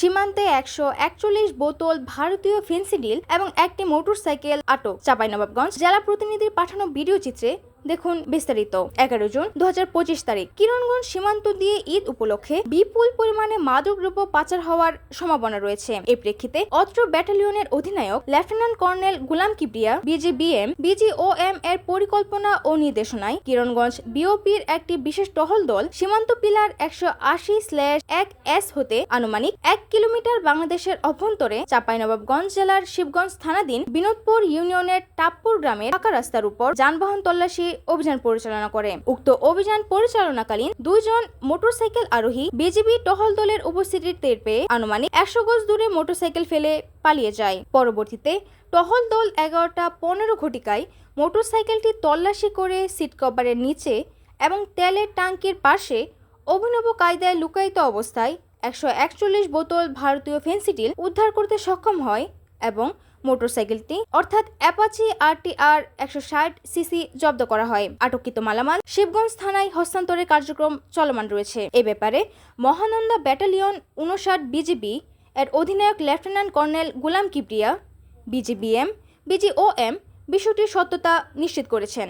সীমান্তে 141 বোতল ভারতীয় ফেন্সিডিল এবং একটি মোটরসাইকেল আটক। চাঁপাইনবাবগঞ্জ জেলা প্রতিনিধির পাঠানো ভিডিও চিত্রে দেখুন বিস্তারিত। 11 জুন 2025 তারিখ কিরণগঞ্জ সীমান্ত দিয়ে ঈদ উপলক্ষে বিপুল পরিমাণে মাদকদ্রব্য পাচার হওয়ার সম্ভাবনা রয়েছে। এই প্রেক্ষিতে অত্র ব্যাটালিয়নের অধিনায়ক লেফটেন্যান্ট কর্নেল গুলাম কিবরিয়া বিজিওএম এর পরিকল্পনা ও নির্দেশনায় কিরণগঞ্জ বিওপির একটি বিশেষ টহল দল সীমান্ত পিলার 180/1S হতে আনুমানিক 1 কিলোমিটার বাংলাদেশের অভ্যন্তরে চাঁপাইনবাবগঞ্জ জেলার শিবগঞ্জ থানাধীন বিনোদপুর ইউনিয়নের টাপ্পুর গ্রামের পাকা রাস্তার উপর যানবাহন তল্লাশি অভিযান পরিচালনা করে। উক্ত অভিযান পরিচালনাকালীন 2 জন মোটরসাইকেল আরোহী বিজিবি টহল দলের উপস্থিতির টের পেয়ে আনুমানিক 100 গজ দূরে মোটরসাইকেল ফেলে পালিয়ে যায়। পরবর্তীতে টহল দল 11:15 ঘটিকায় মোটরসাইকেলটি তল্লাশি করে সিট কভারের নিচে এবং তেলের ট্যাঙ্কির পাশে অভিনব কায়দায় লুকায়িত অবস্থায় 141 বোতল ভারতীয় ফেন্সিডিল উদ্ধার করতে সক্ষম হয় এবং মোটরসাইকেলটি অর্থাৎ অ্যাপাচি RTR 160 সিসি জব্দ করা হয়। আটককৃত মালামাল শিবগঞ্জ থানায় হস্তান্তরের কার্যক্রম চলমান রয়েছে। এ ব্যাপারে মহানন্দা ব্যাটালিয়ন 59 বিজিবি এর অধিনায়ক লেফটেন্যান্ট কর্নেল গুলাম কিবরিয়া বিজিওএম বিষয়টির সত্যতা নিশ্চিত করেছেন।